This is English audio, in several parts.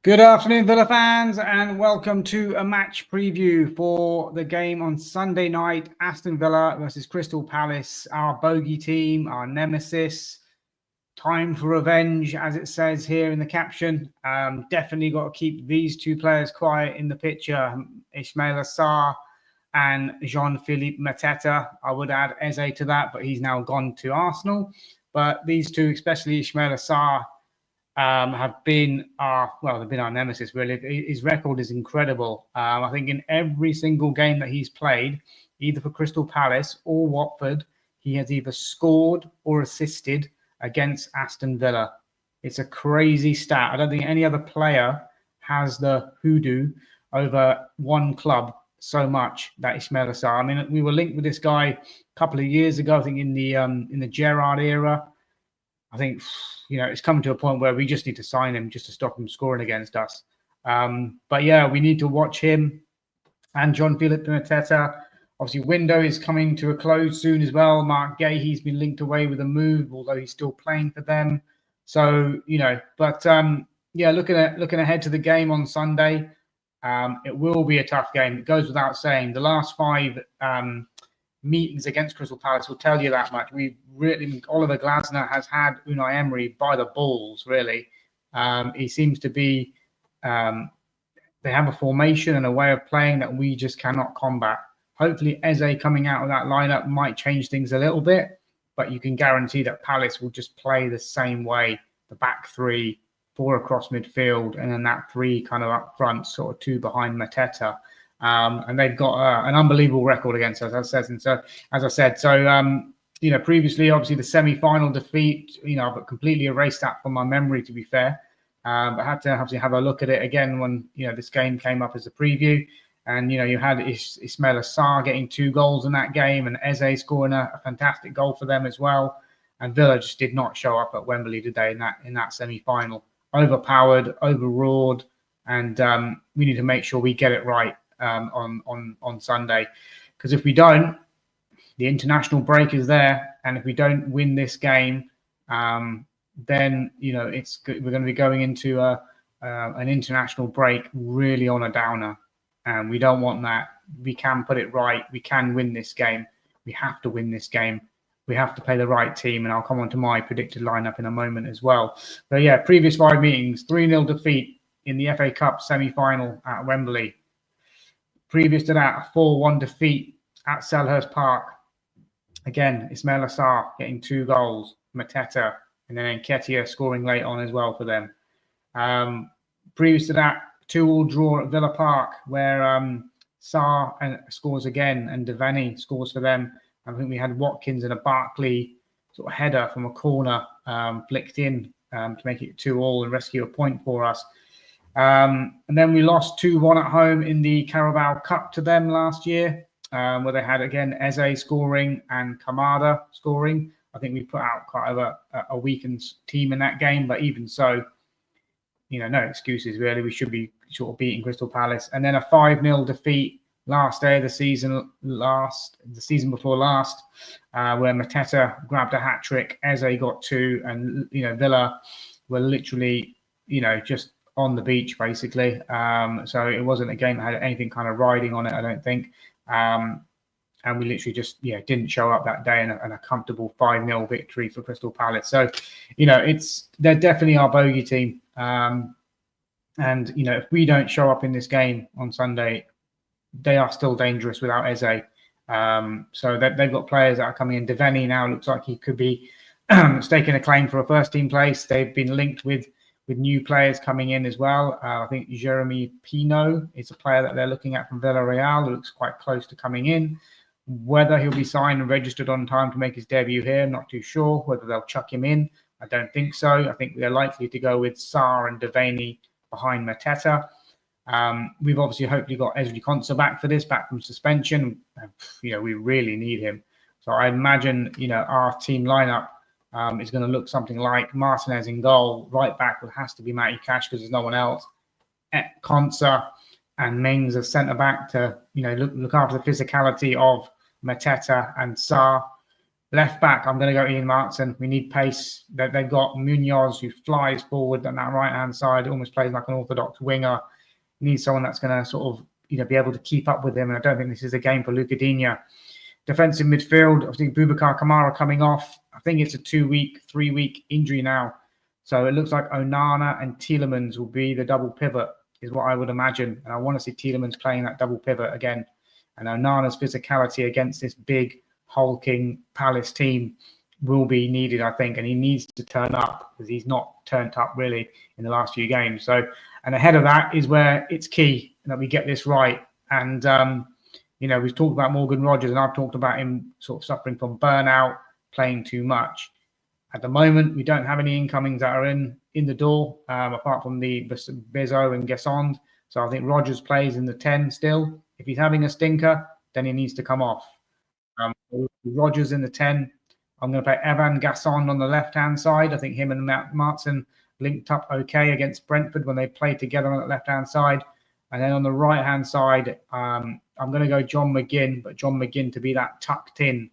Good afternoon, Villa fans, and welcome to a match preview for the game on Sunday night, Aston Villa versus Crystal Palace, our bogey team, our nemesis. Time for revenge, as it says here in the caption. Definitely got to keep these two players quiet in the picture, Ismaila Sarr and Jean-Philippe Mateta. I would add Eze to that, but he's now gone to Arsenal. But these two, especially Ismaila Sarr, have been they've been our nemesis, really. His record is incredible. I think in every single game that he's played, either for Crystal Palace or Watford, he has either scored or assisted against Aston Villa. It's a crazy stat. I don't think any other player has the hoodoo over one club so much that Ismaila Sarr. I mean, we were linked with this guy a couple of years ago, I think in the Gerrard era. I think, it's coming to a point where we just need to sign him just to stop him scoring against us. But yeah, we need to watch him and Jean-Philippe Mateta. Obviously, window is coming to a close soon as well. Mark Gahey's been linked away with a move, although he's still playing for them. So, looking ahead to the game on Sunday, it will be a tough game. It goes without saying. The last five meetings against Crystal Palace will tell you that much. Oliver Glasner has had Unai Emery by the balls, really. He seems to be, they have a formation and a way of playing that we just cannot combat. Hopefully Eze coming out of that lineup might change things a little bit, but you can guarantee that Palace will just play the same way. The back three, four across midfield, and then that three kind of up front, sort of two behind Mateta. And they've got an unbelievable record against us, as I said. Previously, obviously, the semi-final defeat, but completely erased that from my memory, to be fair. But I had to obviously have a look at it again when, this game came up as a preview. And, you had Ismaila Sarr getting 2 goals in that game and Eze scoring a fantastic goal for them as well. And Villa just did not show up at Wembley today in that semi-final. Overpowered, overawed, and we need to make sure we get it right on Sunday. Because if we don't, the international break is there, and if we don't win this game, then we're going to be going into an international break really on a downer, and we don't want that. We can put it right. We can win this game. We have to win this game. We have to play the right team, and I'll come on to my predicted lineup in a moment as well. But yeah, previous 5 meetings, 3-0 defeat in the FA Cup semi-final at Wembley. Previous to that, a 4-1 defeat at Selhurst Park. Again, Ismaila Sarr getting 2 goals, Mateta, and then Nketiah scoring late on as well for them. Previous to that, 2-2 draw at Villa Park, where Sarr scores again and Devaney scores for them. I think we had Watkins and a Barkley sort of header from a corner flicked in to make it 2-2 and rescue a point for us. And then we lost 2-1 at home in the Carabao Cup to them last year, where they had, again, Eze scoring and Kamada scoring. I think we put out quite a weakened team in that game, but even so, no excuses, really. We should be sort of beating Crystal Palace. And then a 5-0 defeat last day of the season before last, where Mateta grabbed a hat-trick, Eze got 2, and, Villa were literally, just on the beach, basically. So it wasn't a game that had anything kind of riding on it, I don't think. And we literally just didn't show up that day, and a comfortable 5-0 victory for Crystal Palace. So, they're definitely our bogey team. And, if we don't show up in this game on Sunday, they are still dangerous without Eze. So they've got players that are coming in. Devaney now looks like he could be staking a claim for a first-team place. They've been linked with new players coming in as well. I think Jeremy Pino is a player that they're looking at from Villarreal, who looks quite close to coming in. Whether he'll be signed and registered on time to make his debut here, I'm not too sure. Whether they'll chuck him in, I don't think so. I think they're likely to go with Sarr and Devaney behind Mateta. We've obviously hopefully got Ezri Konsa back from suspension. We really need him. So I imagine, our team lineup is going to look something like Martinez in goal. Right back has to be Matty Cash because there's no one else. Konsa and Mings as centre back to look after the physicality of Mateta and Sarr. Left back, I'm going to go Ian Maatsen. We need pace. They've got Munoz, who flies forward on that right-hand side, almost plays like an orthodox winger. You need someone that's going to sort of, be able to keep up with him. And I don't think this is a game for Luca Digne. Defensive midfield, I think Boubacar Kamara coming off. I think it's a 2-week, 3-week injury now. So it looks like Onana and Tielemans will be the double pivot, is what I would imagine. And I want to see Tielemans playing that double pivot again. And Onana's physicality against this big, hulking Palace team will be needed, I think. And he needs to turn up, because he's not turned up really in the last few games. So, and ahead of that is where it's key that we get this right. And, we've talked about Morgan Rogers, and I've talked about him sort of suffering from burnout, playing too much. At the moment, we don't have any incomings that are in the door, apart from the Bezo and Guessand. So I think Rogers plays in the 10 still. If he's having a stinker, then he needs to come off. Rogers in the 10. I'm going to play Evan Guessand on the left-hand side. I think him and Maatsen linked up okay against Brentford when they played together on the left-hand side. And then on the right-hand side, I'm going to go John McGinn, but John McGinn to be that tucked-in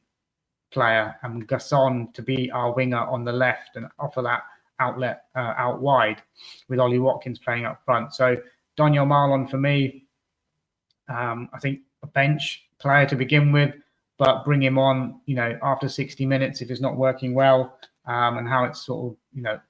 player, and Guessand to be our winger on the left and offer that outlet out wide, with Ollie Watkins playing up front. So Daniel Marlon for me, I think a bench player to begin with, but bring him on, after 60 minutes if it's not working well, and how it's sort of,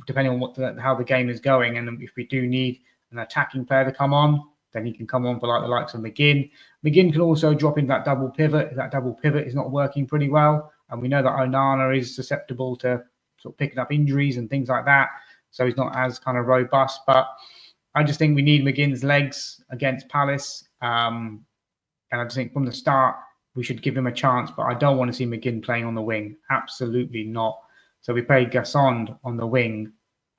depending on how the game is going. And if we do need an attacking player to come on, then he can come on for like the likes of McGinn. McGinn can also drop into that double pivot if that double pivot is not working pretty well. And we know that Onana is susceptible to sort of picking up injuries and things like that. So he's not as kind of robust. But I just think we need McGinn's legs against Palace. And I just think from the start, we should give him a chance. But I don't want to see McGinn playing on the wing. Absolutely not. So we play Guessand on the wing.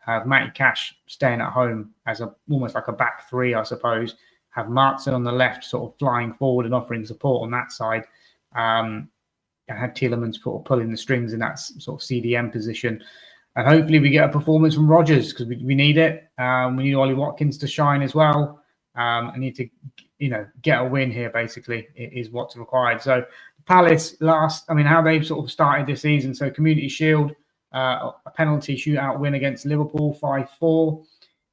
Have Matty Cash staying at home as almost like a back three, I suppose. Have Maatsen on the left, sort of flying forward and offering support on that side. And have Tielemans sort of pulling the strings in that sort of CDM position. And hopefully we get a performance from Rogers, because we need it. We need Ollie Watkins to shine as well. I need to, get a win here, basically, is what's required. So Palace how they've sort of started this season. So Community Shield, a penalty shootout win against Liverpool, 5-4.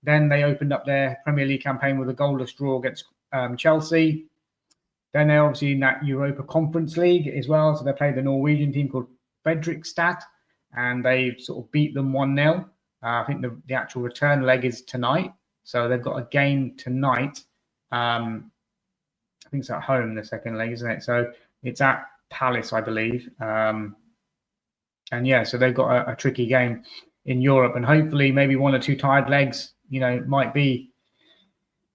Then they opened up their Premier League campaign with a goalless draw against Chelsea. Then they're obviously in that Europa Conference League as well. So they played the Norwegian team called Fredrikstad, and they sort of beat them 1-0. I think the actual return leg is tonight. So they've got a game tonight. I think it's at home, the second leg, isn't it? So it's at Palace, I believe. And yeah, so they've got a tricky game in Europe, and hopefully maybe one or two tired legs, might be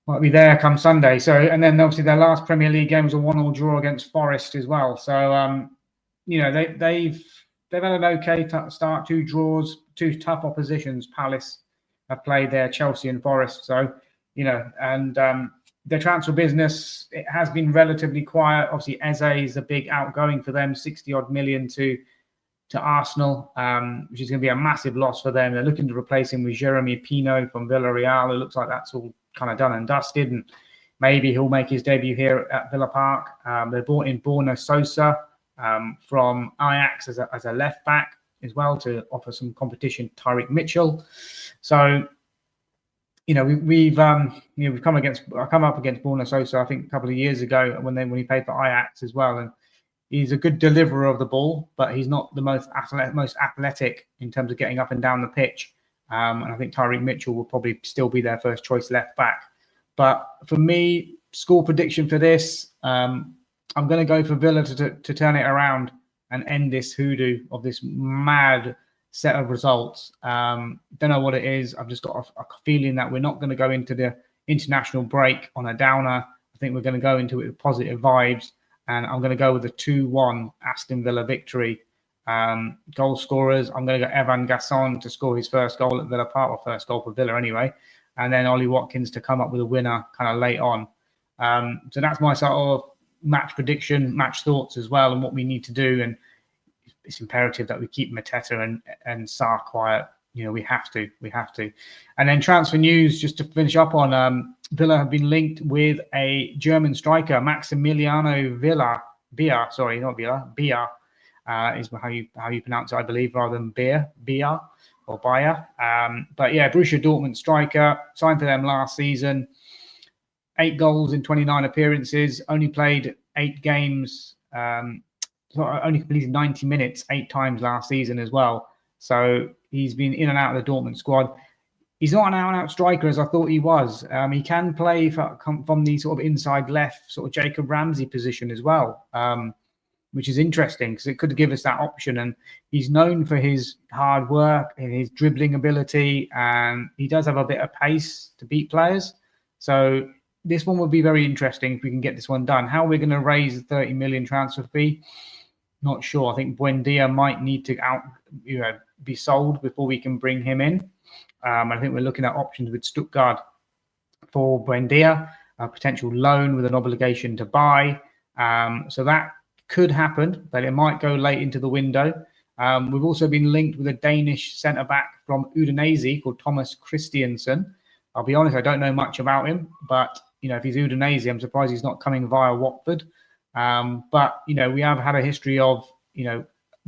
there come Sunday. So, and then obviously their last Premier League game was a 1-1 draw against Forest as well. So, they've had an okay start, 2 draws, 2 tough oppositions. Palace have played there, Chelsea and Forest. So, and their transfer business, it has been relatively quiet. Obviously, Eze is a big outgoing for them, 60-odd million to Arsenal, which is going to be a massive loss for them. They're looking to replace him with Jeremy Pino from Villarreal. It looks like that's all kind of done and dusted, and maybe he'll make his debut here at Villa Park. They brought in Borna Sosa from Ajax as a left back as well to offer some competition to Tyreek Mitchell. So, we've come up against Borna Sosa, I think, a couple of years ago when he played for Ajax as well, and he's a good deliverer of the ball, but he's not the most athletic in terms of getting up and down the pitch. And I think Tyreek Mitchell will probably still be their first choice left back. But for me, score prediction for this, I'm going to go for Villa to turn it around and end this hoodoo of this mad set of results. Don't know what it is. I've just got a feeling that we're not going to go into the international break on a downer. I think we're going to go into it with positive vibes. And I'm going to go with a 2-1 Aston Villa victory. Goal scorers, I'm going to go Evan Guessand to score his first goal at Villa Park, or first goal for Villa anyway. And then Ollie Watkins to come up with a winner kind of late on. So that's my sort of match prediction, match thoughts as well, and what we need to do. And it's imperative that we keep Mateta and Sarr quiet. We have to. And then transfer news, just to finish up on, Villa have been linked with a German striker, Maximiliano Bia. is how you pronounce it, I believe, rather than beer or Bayer. But yeah, Borussia Dortmund striker, signed for them last season. 8 goals in 29 appearances, only played 8 games, only completed 90 minutes 8 times last season as well. So he's been in and out of the Dortmund squad. He's not an out-and-out striker as I thought he was. He can play from the sort of inside left, sort of Jacob Ramsey position as well, which is interesting because it could give us that option. And he's known for his hard work and his dribbling ability, and he does have a bit of pace to beat players. So this one would be very interesting if we can get this one done. How we're going to raise the 30 million transfer fee, not sure. I think Buendia might need to be sold before we can bring him in. I think we're looking at options with Stuttgart for Buendia, a potential loan with an obligation to buy. So that could happen, but it might go late into the window. We've also been linked with a Danish centre-back from Udinese called Thomas Christiansen. I'll be honest, I don't know much about him, but if he's Udinese, I'm surprised he's not coming via Watford. But we have had a history of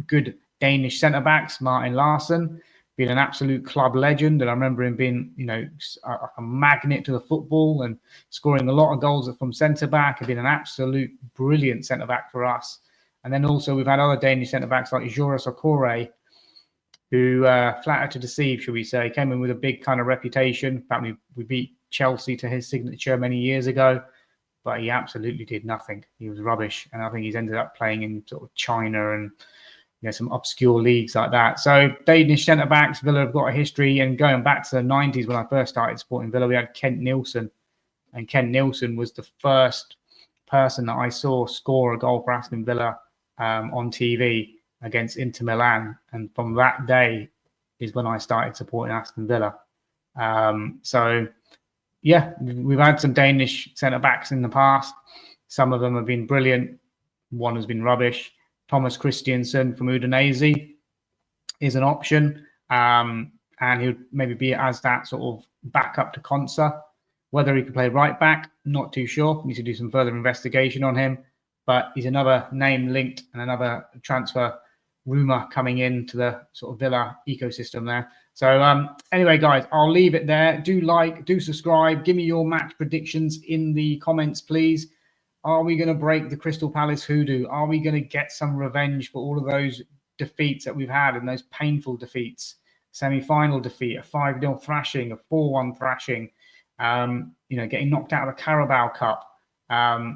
good Danish centre-backs. Martin Larsson being an absolute club legend, and I remember him being a magnet to the football and scoring a lot of goals from centre-back. He's been an absolute brilliant centre-back for us. And then also we've had other Danish centre-backs like Joris Okore, who flattered to deceive, shall we say, came in with a big kind of reputation. In fact, we beat Chelsea to his signature many years ago, but he absolutely did nothing. He was rubbish, and I think he's ended up playing in sort of China and some obscure leagues like that. So Danish centre-backs, Villa have got a history, and going back to the 90s when I first started supporting Villa, we had Kent Nielsen, and Kent Nielsen was the first person that I saw score a goal for Aston Villa on TV against Inter Milan, and from that day is when I started supporting Aston Villa. So yeah, we've had some Danish centre-backs in the past. Some of them have been brilliant. One has been rubbish. Thomas Christiansen from Udinese is an option, and he would maybe be as that sort of backup to Konsa. Whether he could play right back, not too sure. Need to do some further investigation on him, but he's another name linked and another transfer rumour coming into the sort of Villa ecosystem there. So anyway, guys, I'll leave it there. Do like, do subscribe. Give me your match predictions in the comments, please. Are we going to break the Crystal Palace hoodoo? Are we going to get some revenge for all of those defeats that we've had and those painful defeats? Semi-final defeat, a 5-0 thrashing, a 4-1 thrashing, getting knocked out of the Carabao Cup.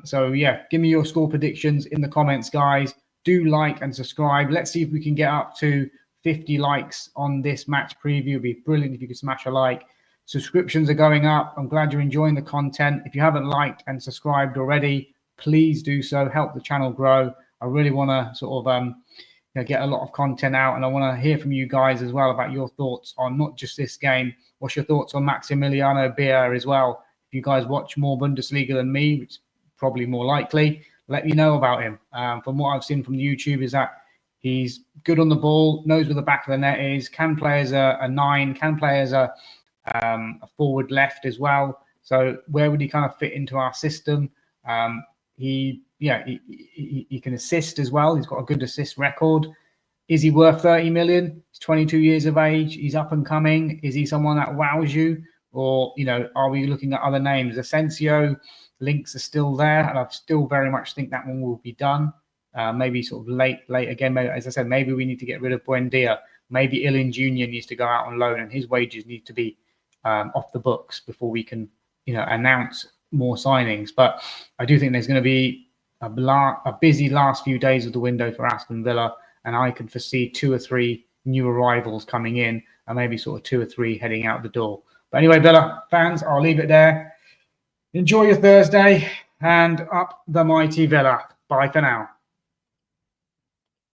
So yeah, give me your score predictions in the comments, guys. Do like and subscribe. Let's see if we can get up to 50 likes on this match preview. It'd be brilliant if you could smash a like. Subscriptions are going up. I'm glad you're enjoying the content. If you haven't liked and subscribed already, please do so. Help the channel grow. I really want to sort of get a lot of content out, and I want to hear from you guys as well about your thoughts on not just this game. What's your thoughts on Maximiliano Beer as well? If you guys watch more Bundesliga than me, which is probably more likely, let me know about him. From what I've seen from YouTube is that he's good on the ball, knows where the back of the net is, can play as a 9, can play as a forward left as well. So where would he kind of fit into our system? He can assist as well. He's got a good assist record. Is he worth 30 million? He's 22 years of age. He's up and coming. Is he someone that wows you? Or, are we looking at other names? Asensio, links are still there, and I still very much think that one will be done. Maybe sort of late again. Maybe, as I said, maybe we need to get rid of Buendia. Maybe Ilin Jr. needs to go out on loan, and his wages need to be off the books before we can, announce more signings. But I do think there's going to be a busy last few days of the window for Aston Villa, and I can foresee 2 or 3 new arrivals coming in, and maybe sort of 2 or 3 heading out the door. But anyway, Villa fans, I'll leave it there. Enjoy your Thursday, and up the mighty Villa. Bye for now.